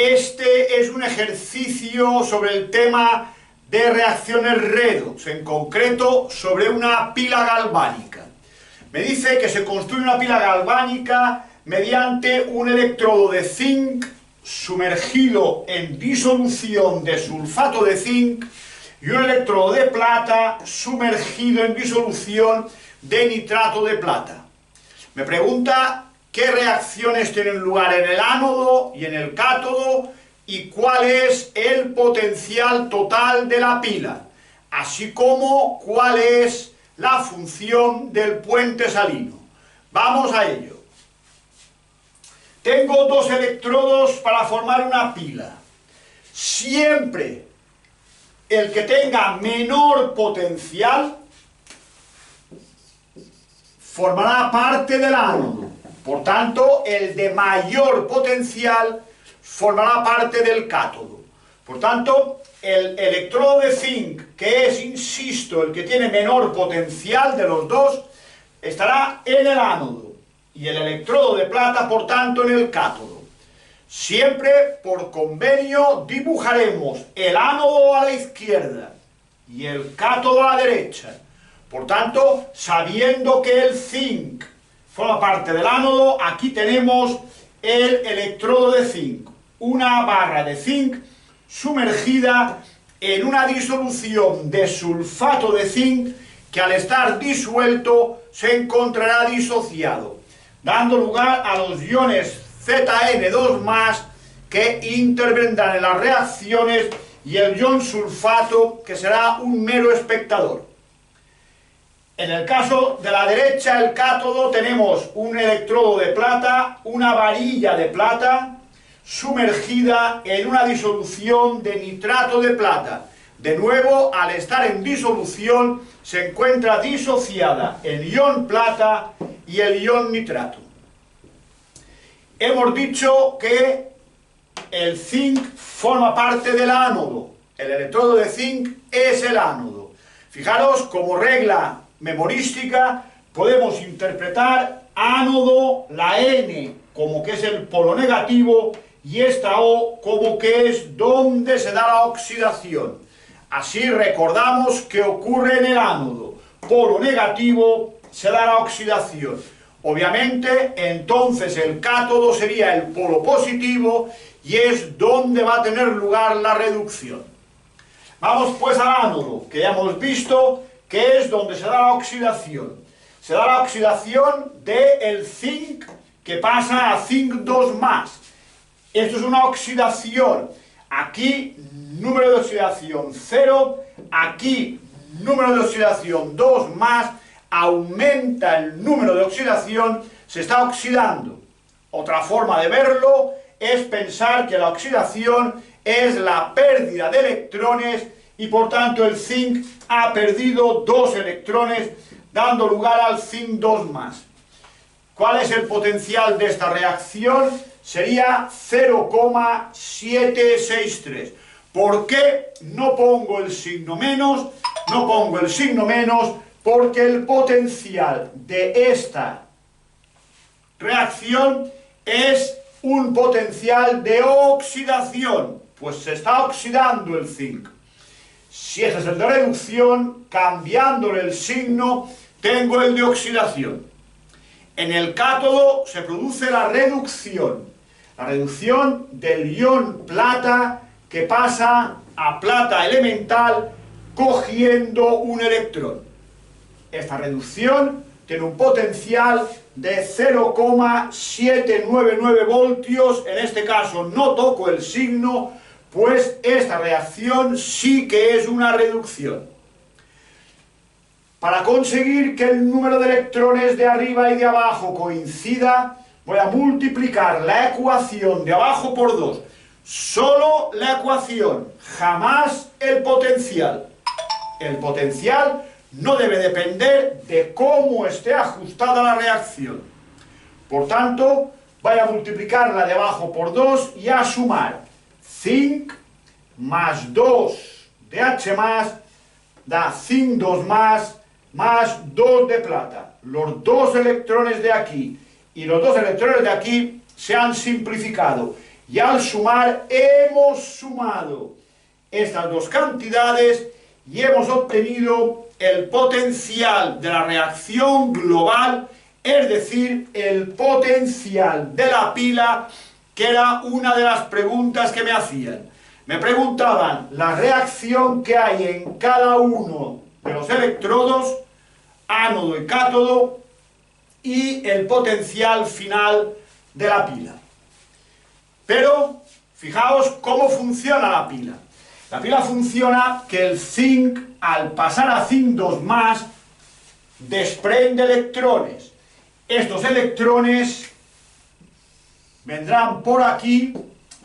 Este es un ejercicio sobre el tema de reacciones redox, en concreto sobre una pila galvánica. Me dice que se construye una pila galvánica mediante un electrodo de zinc sumergido en disolución de sulfato de zinc y un electrodo de plata sumergido en disolución de nitrato de plata. Me pregunta qué reacciones tienen lugar en el ánodo y en el cátodo y cuál es el potencial total de la pila, así como cuál es la función del puente salino. Vamos a ello. Tengo dos electrodos para formar una pila. Siempre el que tenga menor potencial formará parte del ánodo. Por tanto, el de mayor potencial formará parte del cátodo. Por tanto, el electrodo de zinc, que es, insisto, el que tiene menor potencial de los dos, estará en el ánodo y el electrodo de plata, por tanto, en el cátodo. Siempre, por convenio, dibujaremos el ánodo a la izquierda y el cátodo a la derecha. Por tanto, sabiendo que el zinc forma parte del ánodo, aquí tenemos el electrodo de zinc, una barra de zinc sumergida en una disolución de sulfato de zinc que al estar disuelto se encontrará disociado, dando lugar a los iones ZN2+, que intervendrán en las reacciones, y el ion sulfato, que será un mero espectador. En el caso de la derecha, el cátodo, tenemos un electrodo de plata, una varilla de plata, sumergida en una disolución de nitrato de plata. De nuevo, al estar en disolución, se encuentra disociada el ion plata y el ion nitrato. Hemos dicho que el zinc forma parte del ánodo. El electrodo de zinc es el ánodo. Fijaros, como regla memorística, podemos interpretar ánodo, la N, como que es el polo negativo, y esta O como que es donde se da la oxidación. Así recordamos que ocurre en el ánodo. Polo negativo, se da la oxidación. Obviamente, entonces el cátodo sería el polo positivo y es donde va a tener lugar la reducción. Vamos pues al ánodo, que ya hemos visto que es donde se da la oxidación. Se da la oxidación del zinc que pasa a zinc 2+. Esto es una oxidación. Aquí número de oxidación 0, aquí número de oxidación 2+, aumenta el número de oxidación, se está oxidando. Otra forma de verlo es pensar que la oxidación es la pérdida de electrones y por tanto el zinc ha perdido 2 electrones, dando lugar al zinc 2+. ¿Cuál es el potencial de esta reacción? Sería 0,763. ¿Por qué no pongo el signo menos? No pongo el signo menos porque el potencial de esta reacción es un potencial de oxidación, pues se está oxidando el zinc. Si ese es el de reducción, cambiándole el signo, tengo el de oxidación. En el cátodo se produce la reducción del ion plata que pasa a plata elemental cogiendo un electrón. Esta reducción tiene un potencial de 0,799 voltios, en este caso no toco el signo, pues esta reacción sí que es una reducción. Para conseguir que el número de electrones de arriba y de abajo coincida, voy a multiplicar la ecuación de abajo por 2. Solo la ecuación, jamás el potencial. El potencial no debe depender de cómo esté ajustada la reacción. Por tanto, voy a multiplicar la de abajo por 2 y a sumar zinc más 2 de H+, da zinc 2+, más 2 de plata. Los 2 electrones de aquí y los 2 electrones de aquí se han simplificado y al sumar hemos sumado estas dos cantidades y hemos obtenido el potencial de la reacción global, es decir, el potencial de la pila, que era una de las preguntas que me hacían. Me preguntaban la reacción que hay en cada uno de los electrodos, ánodo y cátodo, y el potencial final de la pila. Pero fijaos cómo funciona la pila. La pila funciona que el zinc, al pasar a zinc 2+, desprende electrones. Estos electrones vendrán por aquí,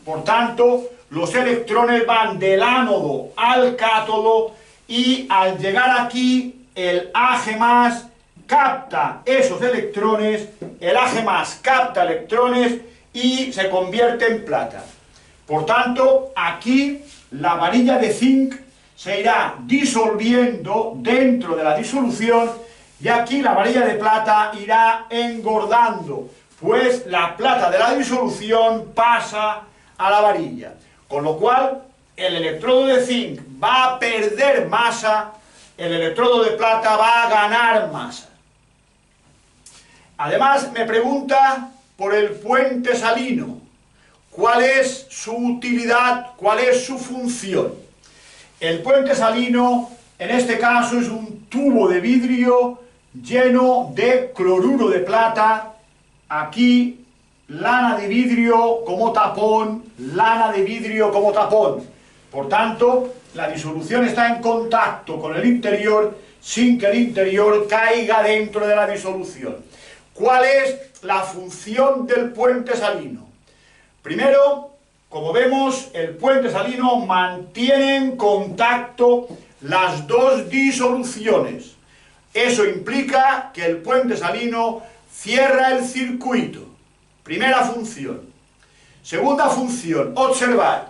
por tanto, los electrones van del ánodo al cátodo y al llegar aquí, el Ag+ capta esos electrones, el Ag+ capta electrones y se convierte en plata. Por tanto, aquí la varilla de zinc se irá disolviendo dentro de la disolución y aquí la varilla de plata irá engordando, pues la plata de la disolución pasa a la varilla, con lo cual el electrodo de zinc va a perder masa, el electrodo de plata va a ganar masa. Además me pregunta por el puente salino, ¿cuál es su utilidad, cuál es su función? El puente salino en este caso es un tubo de vidrio lleno de cloruro de plata, aquí lana de vidrio como tapón, lana de vidrio como tapón. Por tanto, la disolución está en contacto con el interior sin que el interior caiga dentro de la disolución. ¿Cuál es la función del puente salino? Primero, como vemos, el puente salino mantiene en contacto las dos disoluciones. Eso implica que el puente salino cierra el circuito. Primera función. Segunda función, observad,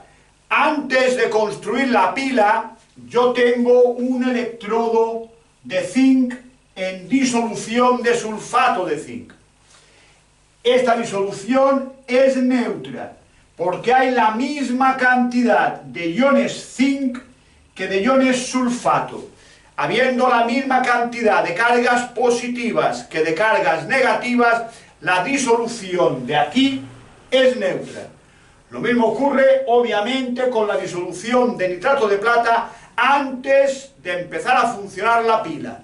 antes de construir la pila, yo tengo un electrodo de zinc en disolución de sulfato de zinc. Esta disolución es neutra, porque hay la misma cantidad de iones zinc que de iones sulfato. Habiendo la misma cantidad de cargas positivas que de cargas negativas, la disolución de aquí es neutra. Lo mismo ocurre, obviamente, con la disolución de nitrato de plata antes de empezar a funcionar la pila.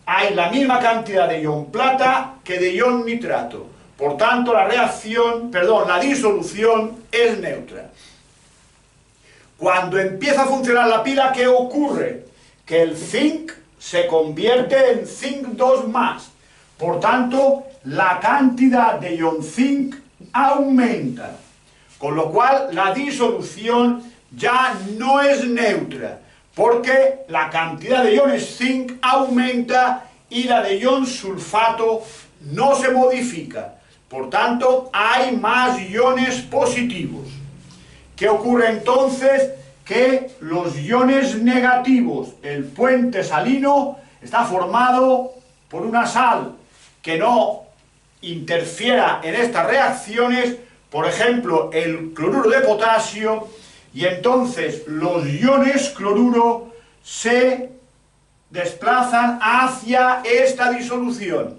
Hay la misma cantidad de ion plata que de ion nitrato. Por tanto, la disolución es neutra. Cuando empieza a funcionar la pila, ¿qué ocurre? Que el zinc se convierte en zinc 2+. Por tanto, la cantidad de ion zinc aumenta. Con lo cual, la disolución ya no es neutra, porque la cantidad de iones zinc aumenta y la de ion sulfato no se modifica. Por tanto, hay más iones positivos. ¿Qué ocurre entonces? Que los iones negativos, el puente salino, está formado por una sal que no interfiera en estas reacciones, por ejemplo, el cloruro de potasio, y entonces los iones cloruro se desplazan hacia esta disolución,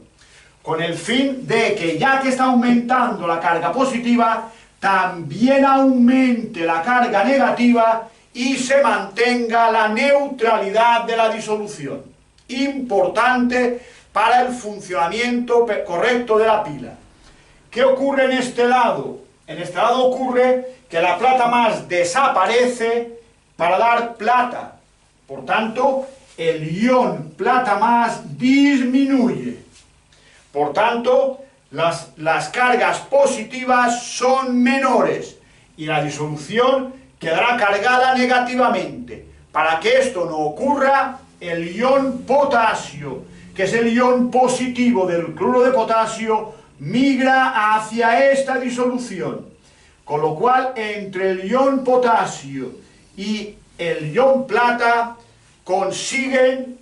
con el fin de que, ya que está aumentando la carga positiva, también aumente la carga negativa y se mantenga la neutralidad de la disolución. Importante para el funcionamiento correcto de la pila. ¿Qué ocurre en este lado? En este lado ocurre que la plata más desaparece para dar plata. Por tanto, el ion plata más disminuye. Por tanto, las cargas positivas son menores y la disolución quedará cargada negativamente. Para que esto no ocurra, el ion potasio, que es el ion positivo del cloruro de potasio, migra hacia esta disolución. Con lo cual, entre el ion potasio y el ion plata consiguen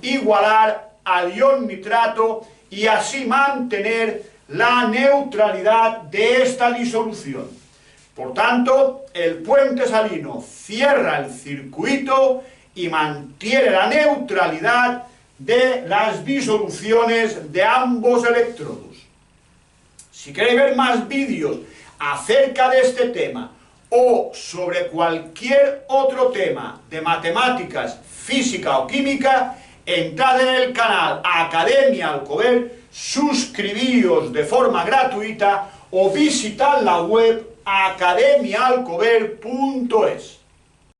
igualar al ion nitrato y así mantener la neutralidad de esta disolución. Por tanto, el puente salino cierra el circuito y mantiene la neutralidad de las disoluciones de ambos electrodos. Si queréis ver más vídeos acerca de este tema o sobre cualquier otro tema de matemáticas, física o química, entrad en el canal Academia Alcover, suscribíos de forma gratuita o visitad la web academiaalcover.es.